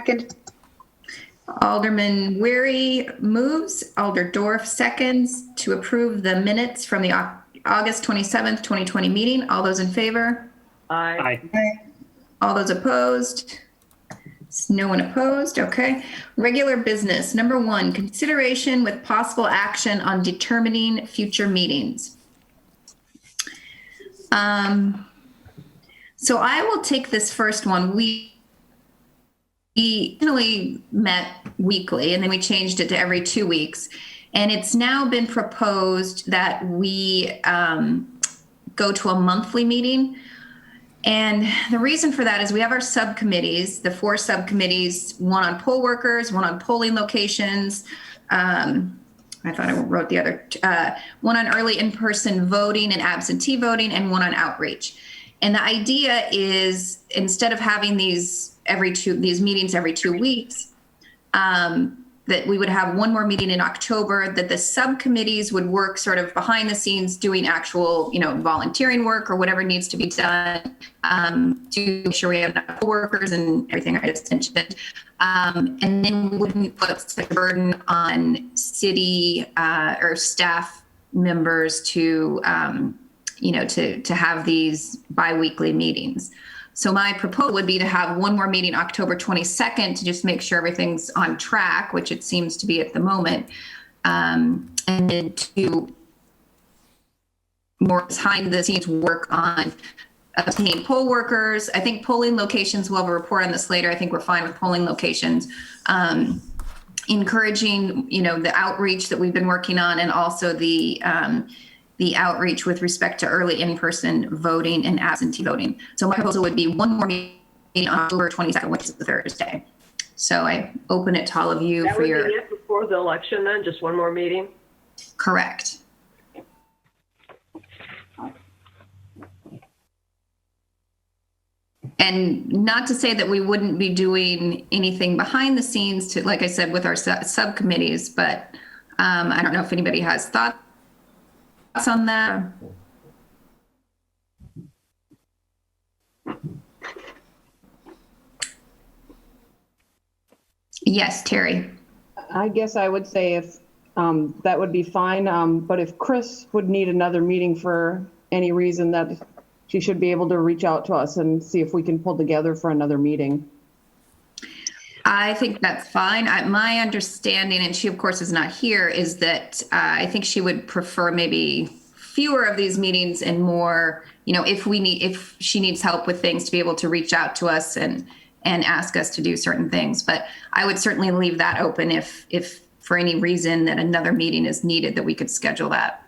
Second. Alderman Weary moves, Alder Dorf seconds to approve the minutes from the August 27th, 2020 meeting. All those in favor? Aye. All those opposed? No one opposed. Okay. Regular business. Number 1, consideration with possible action on determining future meetings. So I will take this first one. We originally met weekly, and then we changed it to every 2 weeks. And it's now been proposed that we go to a monthly meeting. And the reason for that is we have our subcommittees, the 4 subcommittees, one on poll workers, one on polling locations. I thought I wrote the other, one on early in-person voting and absentee voting, and one on outreach. And the idea is, instead of having these meetings every 2 weeks, that we would have one more meeting in October, that the subcommittees would work sort of behind the scenes doing actual, volunteering work or whatever needs to be done to make sure we have enough workers and everything I just mentioned. And then we wouldn't put the burden on city or staff members to have these biweekly meetings. So my proposal would be to have one more meeting October 22nd to just make sure everything's on track, which it seems to be at the moment. And then to more behind the scenes work on obtaining poll workers. I think polling locations, we'll have a report on this later. I think we're fine with polling locations. Encouraging, the outreach that we've been working on, and also the outreach with respect to early in-person voting and absentee voting. So my proposal would be one more meeting on October 22nd, which is the Thursday. So I open it to all of you that for would your... be it before the election then, just one more meeting? Correct. And not to say that we wouldn't be doing anything behind the scenes to, like I said, with our subcommittees, but I don't know if anybody has thoughts on that. Yes, Terry. I guess I would say if that would be fine, but if Chris would need another meeting for any reason, that she should be able to reach out to us and see if we can pull together for another meeting. I think that's fine. My understanding, and she of course is not here, is that I think she would prefer maybe fewer of these meetings and more, if she needs help with things, to be able to reach out to us and ask us to do certain things. But I would certainly leave that open if for any reason that another meeting is needed, that we could schedule that.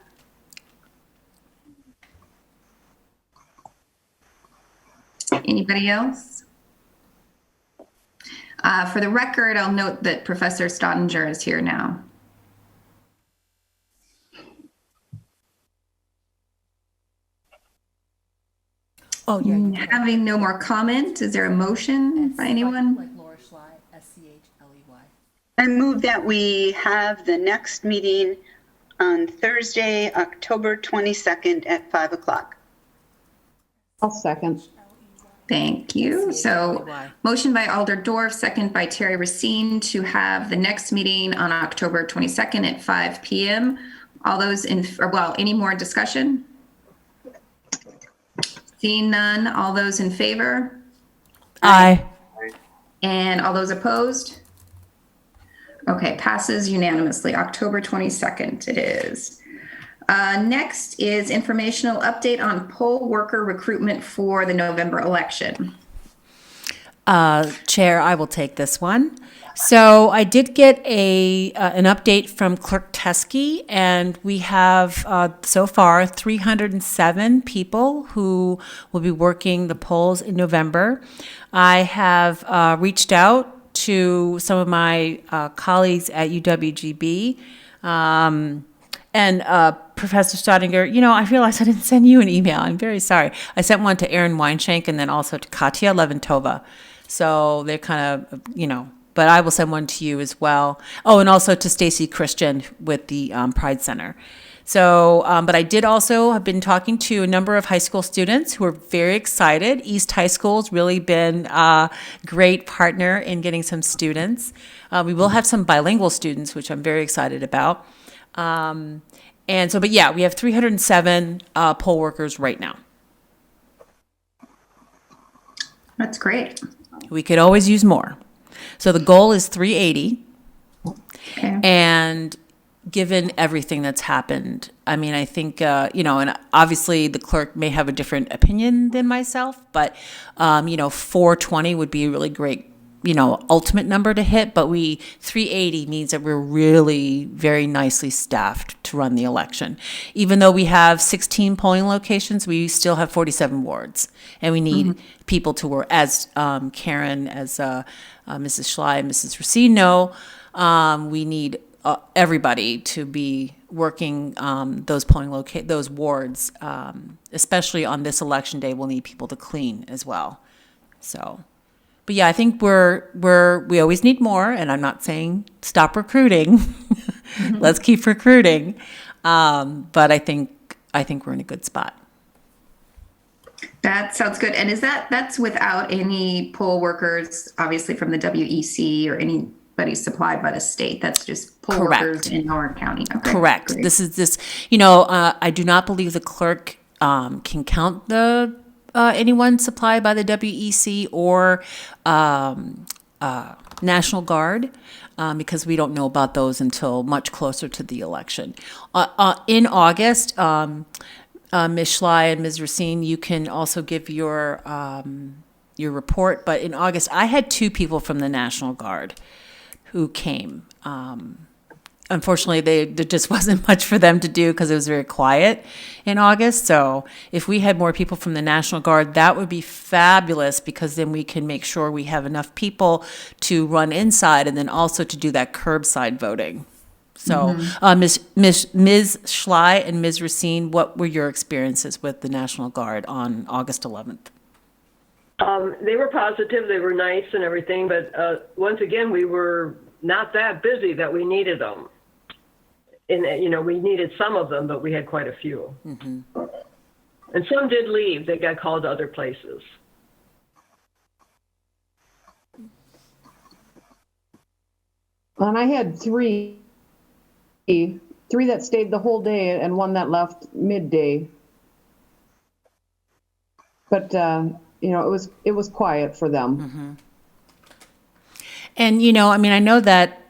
Anybody else? For the record, I'll note that Professor Stottinger is here now. Oh, yeah. Having no more comment, is there a motion by anyone? Like Laura Schley, S-C-H-L-E-Y. I move that we have the next meeting on Thursday, October 22nd at 5 o'clock. I'll second. Thank you. So motion by Alder Dorf, second by Terry Racine, to have the next meeting on October 22nd at 5 p.m. All those any more discussion? Seeing none, all those in favor? Aye. And all those opposed? Okay, passes unanimously. October 22nd it is. Next is informational update on poll worker recruitment for the November election. Chair, I will take this one. So I did get an update from Clerk Teskey, and we have so far 307 people who will be working the polls in November. I have reached out to some of my colleagues at UWGB, and Professor Stottinger, I realized I didn't send you an email. I'm very sorry. I sent one to Erin Weinshank and then also to Katya Leventova. So they're kind of, but I will send one to you as well. Oh, and also to Stacy Christian with the Pride Center. So, but I did also have been talking to a number of high school students who are very excited. East High School has really been a great partner in getting some students. We will have some bilingual students, which I'm very excited about. And so, but yeah, we have 307 poll workers right now. That's great. We could always use more. So the goal is 380. Okay. And given everything that's happened, I mean, I think, and obviously the clerk may have a different opinion than myself, but, 420 would be a really great, ultimate number to hit. But 380 means that we're really very nicely staffed to run the election. Even though we have 16 polling locations, we still have 47 wards. And we need people to work, as Karen, as Mrs. Schley and Mrs. Racine know, we need everybody to be working those those wards, especially on this election day. We'll need people to clean as well. So, but yeah, I think we always need more, and I'm not saying stop recruiting. Let's keep recruiting. But I think we're in a good spot. That sounds good. And that's without any poll workers, obviously from the WEC or anybody supplied by the state? That's just poll workers in our county. Okay, correct. Great. This is I do not believe the clerk can count the anyone supplied by the WEC or National Guard. Because we don't know about those until much closer to the election. In August, Ms. Schley and Ms. Racine, you can also give your report. But in August, I had 2 people from the National Guard who came. Unfortunately, there just wasn't much for them to do because it was very quiet in August. So if we had more people from the National Guard, that would be fabulous, because then we can make sure we have enough people to run inside and then also to do that curbside voting. So Ms. Schley and Ms. Racine, what were your experiences with the National Guard on August 11th? They were positive, they were nice and everything, but once again, we were not that busy that we needed them. And, we needed some of them, but we had quite a few. And some did leave. They got called to other places. And I had three that stayed the whole day and one that left midday. But, it was quiet for them. And, I know that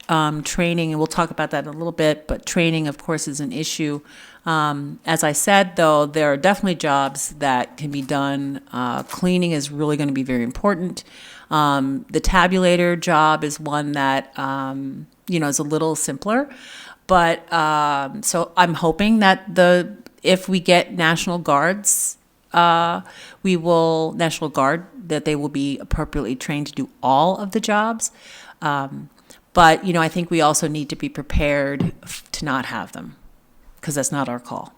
training, and we'll talk about that in a little bit, but training, of course, is an issue. As I said, though, there are definitely jobs that can be done. Cleaning is really going to be very important. The tabulator job is one that, is a little simpler. But so I'm hoping that if we get National Guards, that they will be appropriately trained to do all of the jobs. But, I think we also need to be prepared to not have them, because that's not our call.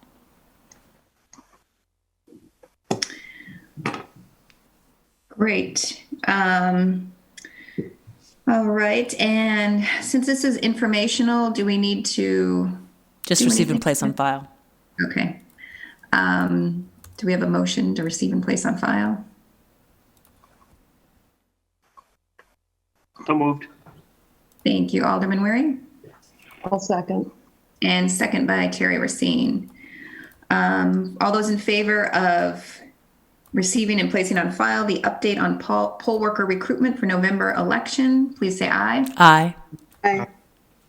Great. All right. And since this is informational, do we need to just receive and place on file? Okay. Do we have a motion to receive and place on file? So moved. Thank you, Alderman Waring. I'll second. And second by Terry Racine. All those in favor of receiving and placing on file the update on poll worker recruitment for November election, please say aye. Aye. Aye.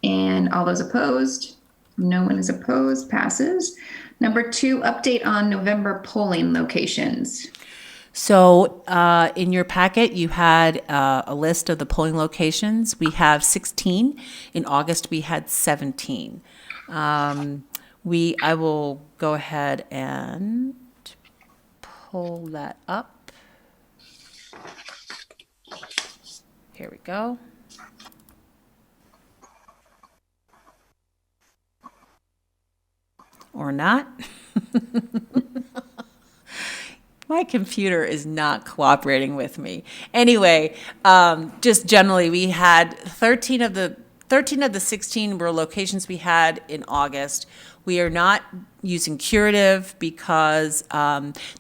And all those opposed? No one is opposed. Passes. Number 2, update on November polling locations. So in your packet, you had a list of the polling locations. We have 16. In August, we had 17. I will go ahead and pull that up. Here we go. Or not. My computer is not cooperating with me. Anyway, just generally, we had 13 of the 13 of the 16 were locations we had in August. We are not using curative because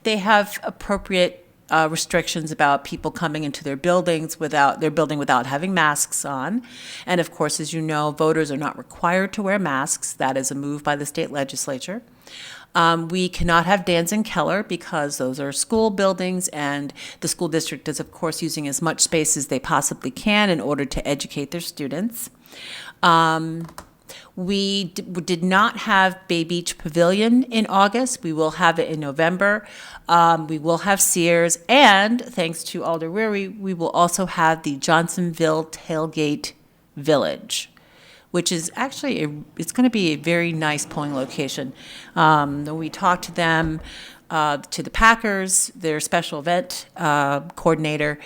they have appropriate restrictions about people coming into their buildings without having masks on. And of course, as you know, voters are not required to wear masks. That is a move by the state legislature. We cannot have Dans and Keller because those are school buildings, and the school district is, of course, using as much space as they possibly can in order to educate their students. We did not have Bay Beach Pavilion in August. We will have it in November. We will have Sears, and thanks to Alder Weary, we will also have the Johnsonville Tailgate Village, which is actually it's going to be a very nice polling location. We talked to them, to the Packers, their special event coordinator.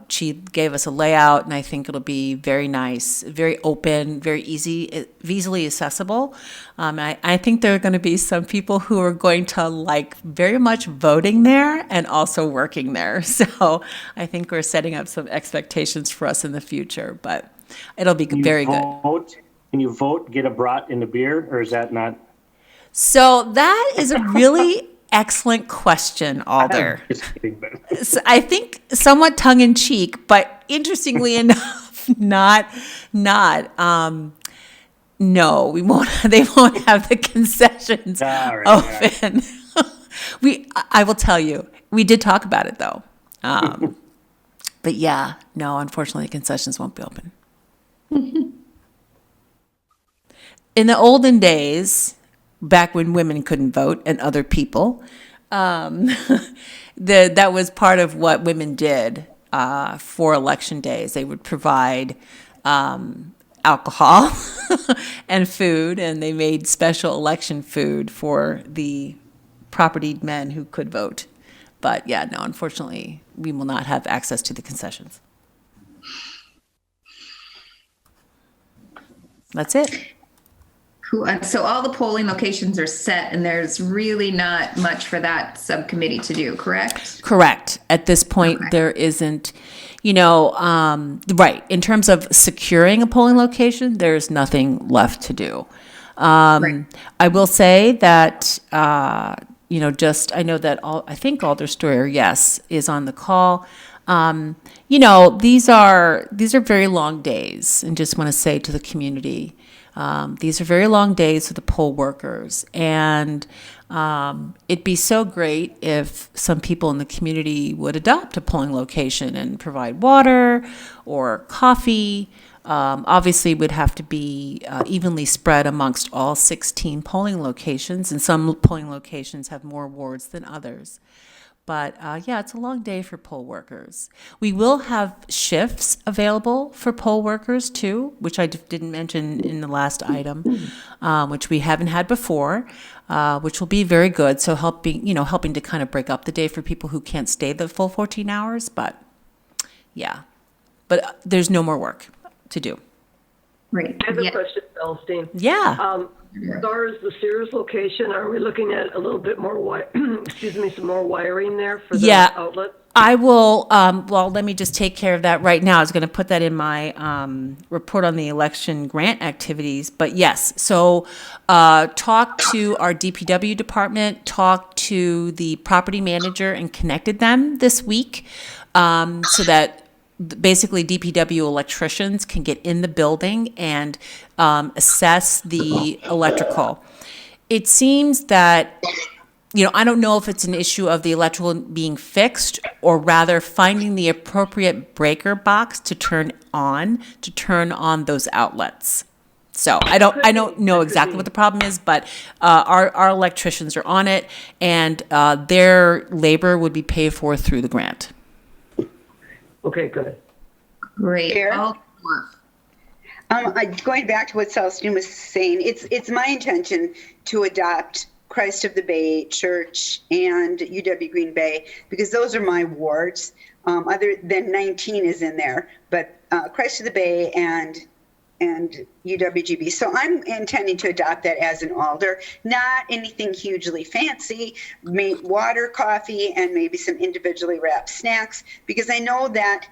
She gave us a layout, and I think it'll be very nice, very open, very easily accessible. I think there are going to be some people who are going to like very much voting there and also working there. So I think we're setting up some expectations for us in the future, but it'll be very good. Can you vote, get a brat in the beer, or is that not? So that is a really excellent question, Alder. Just kidding, but So I think somewhat tongue in cheek, but interestingly enough, not. No, we won't. They won't have the concessions All right, open. I will tell you, we did talk about it though. But yeah, no, unfortunately, the concessions won't be open. In the olden days, back when women couldn't vote and other people, that was part of what women did for election days. They would provide alcohol and food, and they made special election food for the propertied men who could vote. But yeah, no, unfortunately, we will not have access to the concessions. That's it. Cool. And so all the polling locations are set, and there's really not much for that subcommittee to do, correct? Correct. At this point, Okay. there isn't, right. In terms of securing a polling location, there's nothing left to do. Right. I will say that, I know that I think Alder Stoyer, yes, is on the call. These are very long days, and just want to say to the community, these are very long days for the poll workers, and it'd be so great if some people in the community would adopt a polling location and provide water or coffee. Obviously, it would have to be evenly spread amongst all 16 polling locations, and some polling locations have more wards than others. But yeah, it's a long day for poll workers. We will have shifts available for poll workers too, which I didn't mention in the last item, which we haven't had before, which will be very good. So helping to kind of break up the day for people who can't stay the full 14 hours. But yeah, but there's no more work to do. Right. I have a Yeah. question, Elstein. Yeah. As far as the Sears location, are we looking at a little bit more, some more wiring there for the Yeah. outlet? I will, let me just take care of that right now. I was going to put that in my report on the election grant activities. But yes, so talk to our DPW department, talk to the property manager, and connected them this week so that basically DPW electricians can get in the building and assess the electrical. It seems that, I don't know if it's an issue of the electrical being fixed or rather finding the appropriate breaker box to turn on those outlets. So I don't know exactly what the problem is, but our electricians are on it, and their labor would be paid for through the grant. Okay, good. Great. Chair? All- Going back to what Celestine was saying, it's my intention to adopt Christ of the Bay Church and UW Green Bay, because those are my wards. Other than 19 is in there, but Christ of the Bay and UWGB. So I'm intending to adopt that as an alder, not anything hugely fancy, water, coffee, and maybe some individually wrapped snacks, because I know that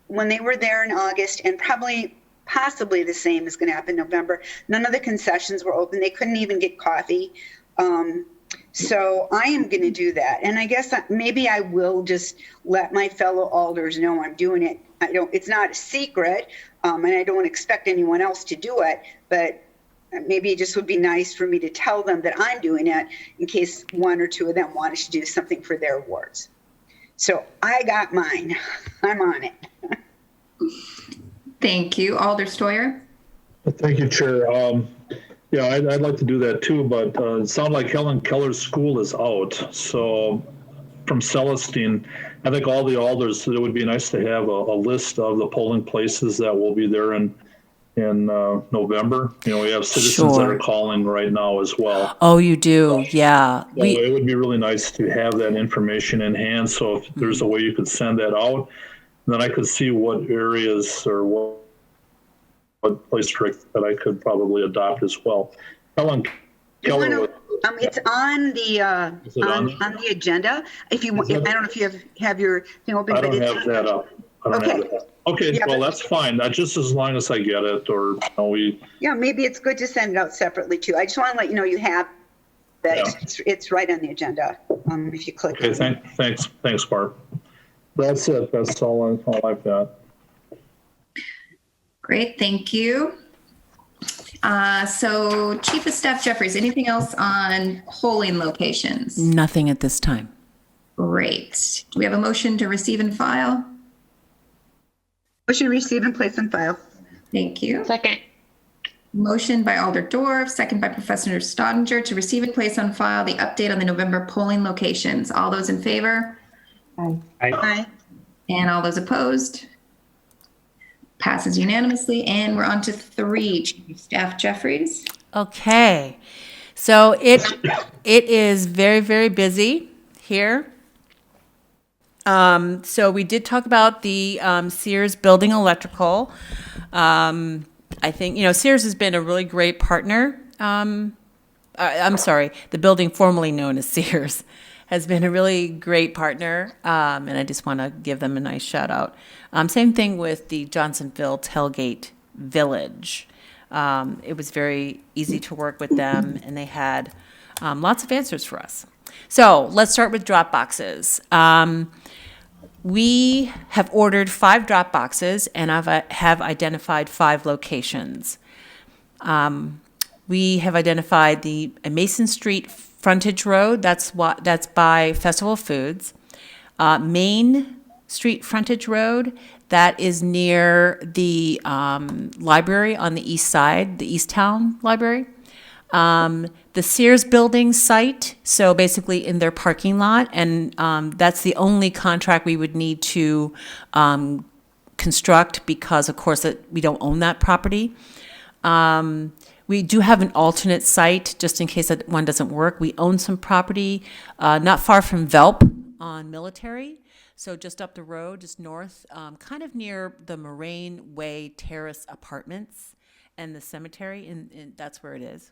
when they were there in August, and probably possibly the same is going to happen in November. None of the concessions were open. They couldn't even get coffee. So I am going to do that. And I guess maybe I will just let my fellow alders know I'm doing it. It's not a secret, and I don't expect anyone else to do it, but maybe it just would be nice for me to tell them that I'm doing it in case one or two of them wanted to do something for their awards. So I got mine. I'm on it. Thank you. Alder Steuer? Thank you, Chair. Yeah, I'd like to do that too, but it sounds like Helen Keller's school is out. So from Celestine, I think all the alders, it would be nice to have a list of the polling places that will be there in November. We have citizens that are calling right now as well. Oh, you do? Yeah. So it would be really nice to have that information in hand. So if there's a way you could send that out, then I could see what areas or what place that I could probably adopt as well. Helen Keller. It's on the on the agenda. If you want, I don't know if you have your thing open. I don't have that up. Okay, yeah, well, that's fine. Just as long as I get it, or we. Yeah, maybe it's good to send it out separately too. I just want to let you know you have that. Yeah. It's right on the agenda. If you click. Okay, thanks, Barb. That's it. That's all I've got. Great, thank you. So Chief of Staff Jeffries, anything else on polling locations? Nothing at this time. Great. Do we have a motion to receive and file? Motion to receive and place on file. Thank you. Second. Motion by Alder Dorff, second by Professor Staudinger to receive and place on file the update on the November polling locations. All those in favor? Aye. Aye. And all those opposed? Passes unanimously. And we're on to 3, Chief of Staff Jeffries. Okay. So it is very, very busy here. So we did talk about the Sears building electrical. I think, Sears has been a really great partner. I'm sorry, the building formerly known as Sears has been a really great partner, and I just want to give them a nice shout out. Same thing with the Johnsonville Tailgate Village. It was very easy to work with them, and they had lots of answers for us. So let's start with drop boxes. We have ordered 5 drop boxes and have identified 5 locations. We have identified the Mason Street frontage road. That's by Festival of Foods. Main Street frontage road. That is near the library on the east side, the Easttown Library. The Sears building site, so basically in their parking lot, and that's the only contract we would need to construct because, of course, we don't own that property. We do have an alternate site just in case that one doesn't work. We own some property not far from Velp on Military, so just up the road, just north, kind of near the Moraine Way Terrace Apartments and the cemetery, and that's where it is.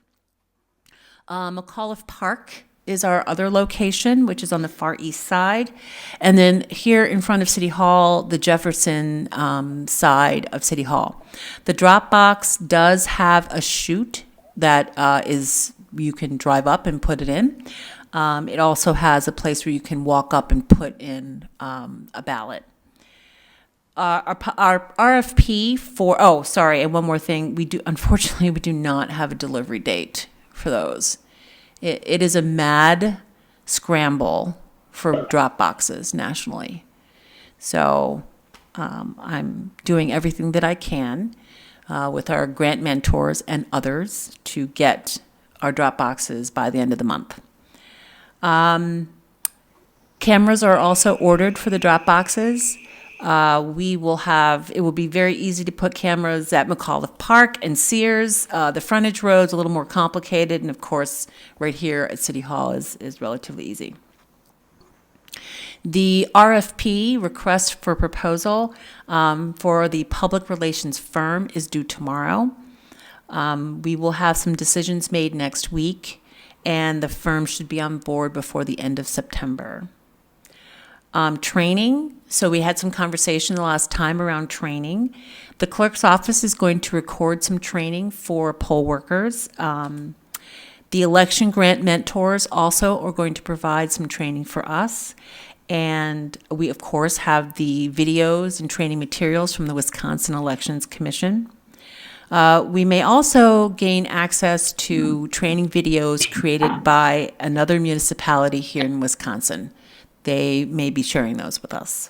McAuliffe Park is our other location, which is on the far east side. And then here in front of City Hall, the Jefferson side of City Hall. The Dropbox does have a chute that you can drive up and put it in. It also has a place where you can walk up and put in a ballot. Our RFP and one more thing, unfortunately, we do not have a delivery date for those. It is a mad scramble for drop boxes nationally. So I'm doing everything that I can with our grant mentors and others to get our drop boxes by the end of the month. Cameras are also ordered for the drop boxes. It will be very easy to put cameras at McAuliffe Park and Sears. The frontage road's a little more complicated, and of course, right here at City Hall is relatively easy. The RFP, request for proposal, for the public relations firm is due tomorrow. We will have some decisions made next week, and the firm should be on board before the end of September. Training. So we had some conversation the last time around training. The clerk's office is going to record some training for poll workers. The election grant mentors also are going to provide some training for us. And we, of course, have the videos and training materials from the Wisconsin Elections Commission. We may also gain access to training videos created by another municipality here in Wisconsin. They may be sharing those with us.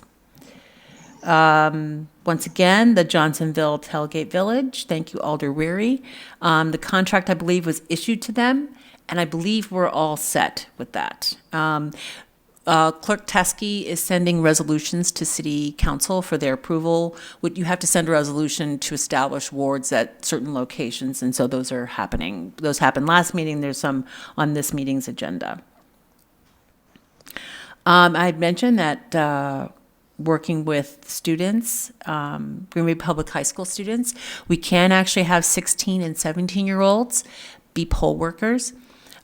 Once again, the Johnsonville Tailgate Village, thank you, Alder Weary. The contract, I believe, was issued to them, and I believe we're all set with that. Clerk Teskey is sending resolutions to City Council for their approval. You have to send a resolution to establish wards at certain locations, and so those are happening. Those happened last meeting. There's some on this meeting's agenda. I had mentioned that working with students, Green Bay Public High School students, we can actually have 16 and 17-year-olds be poll workers.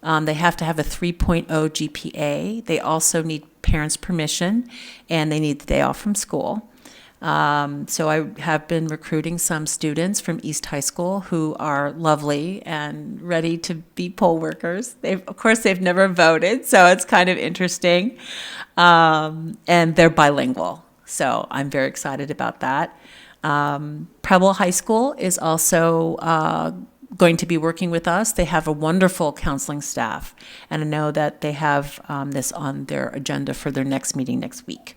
They have to have a 3.0 GPA. They also need parents' permission, and they need the day off from school. So I have been recruiting some students from East High School who are lovely and ready to be poll workers. Of course, they've never voted, so it's kind of interesting. And they're bilingual, so I'm very excited about that. Preble High School is also going to be working with us. They have a wonderful counseling staff, and I know that they have this on their agenda for their next meeting next week.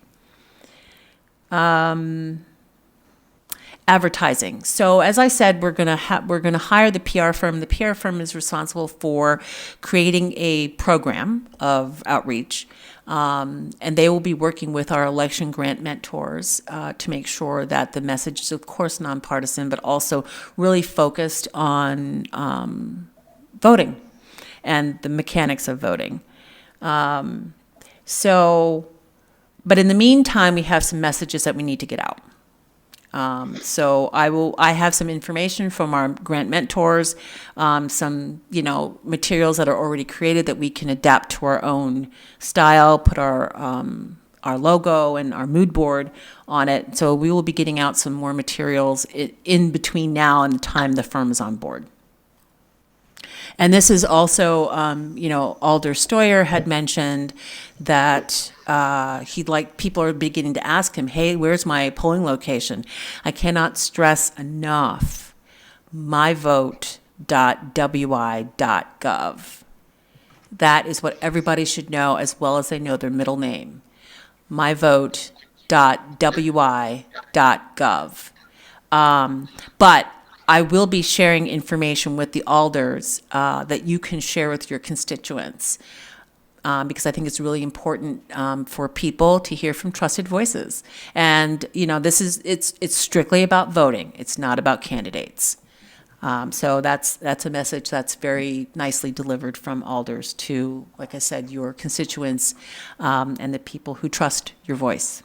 Advertising. So as I said, we're gonna hire the PR firm. The PR firm is responsible for creating a program of outreach, and they will be working with our election grant mentors to make sure that the message is, of course, nonpartisan, but also really focused on voting and the mechanics of voting. But in the meantime, we have some messages that we need to get out. So I have some information from our grant mentors, some, materials that are already created that we can adapt to our own style, put our logo and our mood board on it. So we will be getting out some more materials in between now and the time the firm is on board. And this is also, Alder Stoyer had mentioned that people are beginning to ask him, hey, where's my polling location? I cannot stress enough, myvote.wi.gov. That is what everybody should know, as well as they know their middle name, myvote.wi.gov. But I will be sharing information with the alders that you can share with your constituents, because I think it's really important for people to hear from trusted voices. And it's strictly about voting. It's not about candidates. So that's a message that's very nicely delivered from alders to, like I said, your constituents and the people who trust your voice.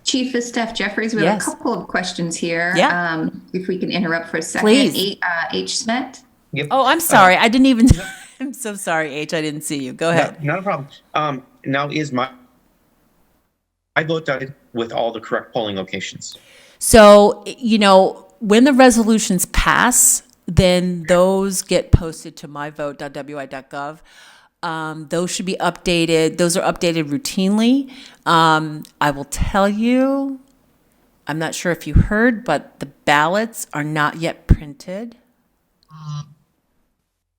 Chief of Staff Jeffries, we have Yes. a couple of questions here. Yeah. If we can interrupt for a second. Please. H. Smet. Yep. Oh, I'm sorry. I didn't even. I'm so sorry, H. I didn't see you. Go ahead. Not a problem. Now is my vote done with all the correct polling locations? So, when the resolutions pass, then those get posted to myvote.wi.gov. Those should be updated. Those are updated routinely. I will tell you, I'm not sure if you heard, but the ballots are not yet printed.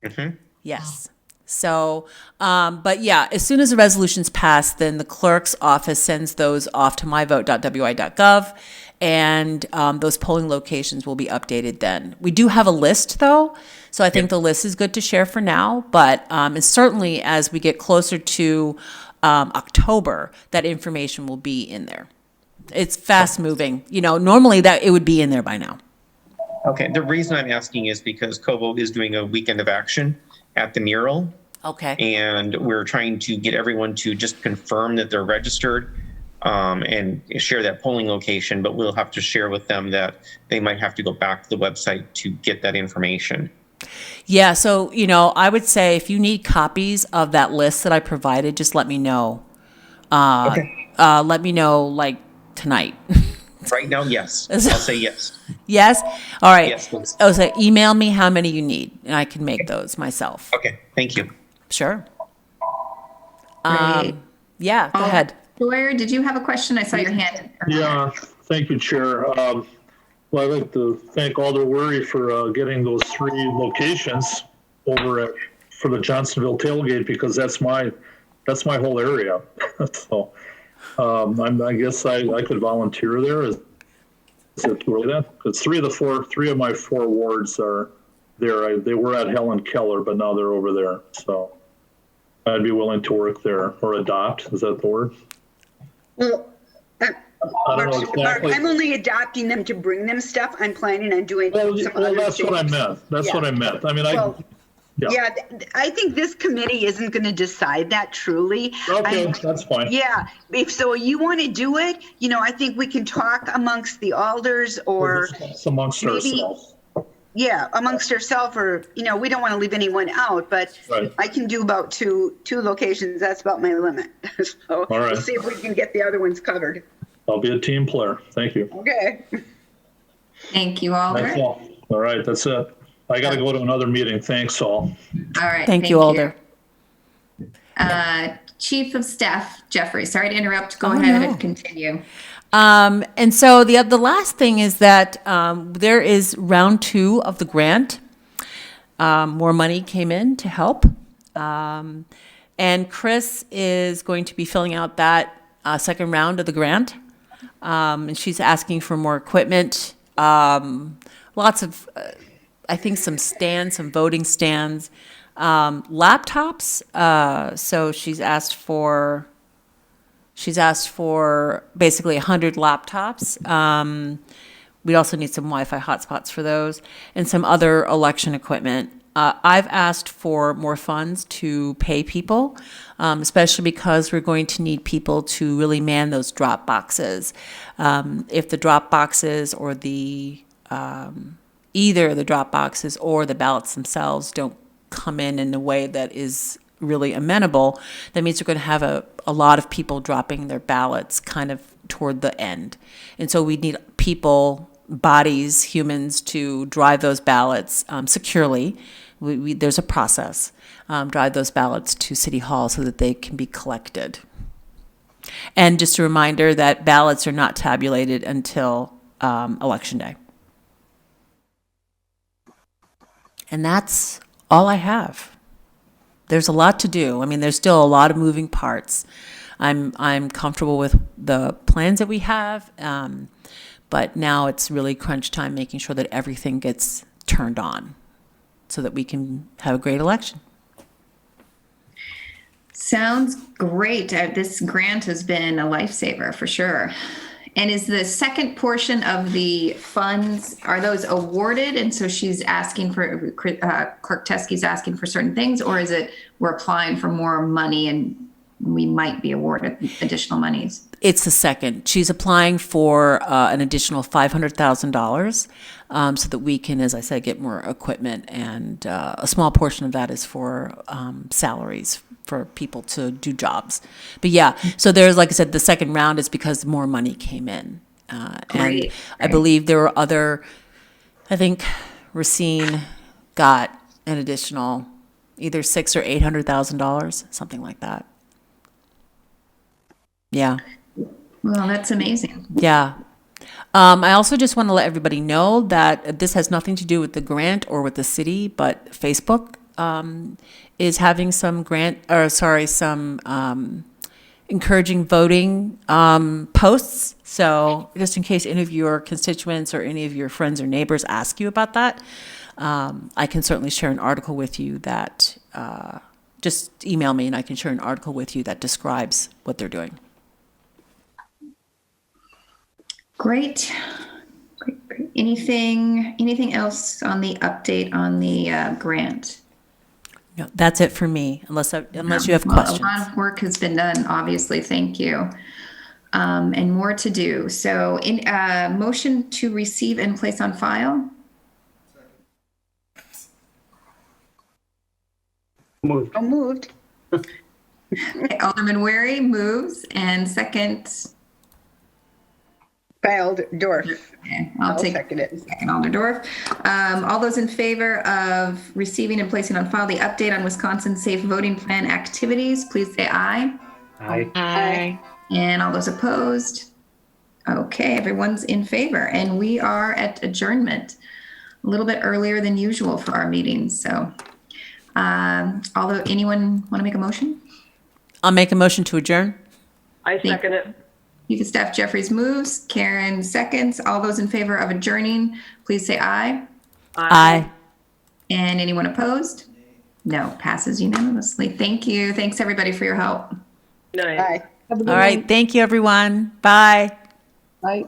Mm-hmm. Yes. So, but yeah, as soon as the resolutions pass, then the clerk's office sends those off to myvote.wi.gov, and those polling locations will be updated then. We do have a list, though, so I think the list is good to share for now, but and certainly as we get closer to October, that information will be in there. It's fast moving. Normally that it would be in there by now. Okay. The reason I'm asking is because Kobo is doing a weekend of action at the mural. Okay. And we're trying to get everyone to just confirm that they're registered and share that polling location, but we'll have to share with them that they might have to go back to the website to get that information. Yeah, so, I would say if you need copies of that list that I provided, just let me know. Okay. let me know like tonight. Right now, yes. I'll say yes. Yes? All right. Yes, please. Oh, so email me how many you need, and I can make those myself. Okay, thank you. Sure. Great. Yeah, go ahead. Lawyer, did you have a question? I saw your hand. Yeah, thank you, Chair. Well, I'd like to thank Alder Wery for getting those 3 locations over for the Johnsonville tailgate, because that's my whole area. So I guess I could volunteer there. Is it really that? Because 3 of my 4 wards are there. They were at Helen Keller, but now they're over there. So I'd be willing to work there, or adopt. Is that the word? Well, I don't know exactly. I'm only adopting them to bring them stuff. I'm planning on doing Well, some other that's things. what I meant. That's what I meant. I mean, Well, yeah. yeah, I think this committee isn't going to decide that truly. Okay, that's fine. Yeah, if so you want to do it, I think we can talk amongst the alders, or It's amongst maybe- ourselves. yeah, amongst ourselves, or, we don't want to leave anyone out, but Right. I can do about two locations. That's about my limit. So All right. we'll see if we can get the other ones covered. I'll be a team player. Thank you. Okay. Thank you, Alder. That's all. All right, that's it. I got to go to another meeting. Thanks, all. All right. Thank you, Alder. Chief of Staff Jeffrey, sorry to interrupt. Go Oh, ahead no. and continue. And so the last thing is that there is round 2 of the grant. More money came in to help. And Chris is going to be filling out that second round of the grant. And she's asking for more equipment, lots of, I think some stands, some voting stands, laptops. So she's asked for basically 100 laptops. We also need some Wi-Fi hotspots for those, and some other election equipment. I've asked for more funds to pay people, especially because we're going to need people to really man those drop boxes. If the drop boxes or either the drop boxes or the ballots themselves don't come in a way that is really amenable, that means we're going to have a lot of people dropping their ballots kind of toward the end. And so we need people, bodies, humans to drive those ballots securely. There's a process, drive those ballots to City Hall so that they can be collected. And just a reminder that ballots are not tabulated until Election Day. And that's all I have. There's a lot to do. I mean, there's still a lot of moving parts. I'm comfortable with the plans that we have, but now it's really crunch time, making sure that everything gets turned on so that we can have a great election. Sounds great. This grant has been a lifesaver for sure. And is the second portion of the funds, are those awarded? And so she's asking for, Clerk Teskey's asking for certain things, or is it we're applying for more money and we might be awarded additional monies? It's the second. She's applying for an additional $500,000 so that we can, as I said, get more equipment. And a small portion of that is for salaries for people to do jobs. But yeah, so there's, like I said, the second round is because more money came in. And I believe there were I think Racine got an additional either $600,000 or $800,000, something like that. Yeah. Well, that's amazing. Yeah. I also just want to let everybody know that this has nothing to do with the grant or with the city, but Facebook is having some encouraging voting posts. So just in case any of your constituents or any of your friends or neighbors ask you about that, I can certainly share an article with you that, just email me and I can share an article with you that describes what they're doing. Great. Anything else on the update on the grant? No, that's it for me, unless you have Well, questions. a lot of work has been done, obviously. Thank you. And more to do. So in motion to receive and place on file. Moved. Okay, Alderman Wary moves, and second, By Dorf. okay, I'll I'll take second it. second, Alder Dorf. All those in favor of receiving and placing on file the update on Wisconsin Safe Voting Plan activities, please say aye. Aye. And all those opposed? Okay, everyone's in favor, and we are at adjournment, a little bit earlier than usual for our meetings, so. Although, anyone want to make a motion? I'll make a motion to adjourn. I second it. Chief of Staff Jeffries moves, Karen seconds. All those in favor of adjourning, please say aye. Aye. And anyone opposed? No, passes unanimously. Thank you. Thanks, everybody, for your help. Night. Aye. Have a good All right. night. Thank you, everyone. Bye. Bye.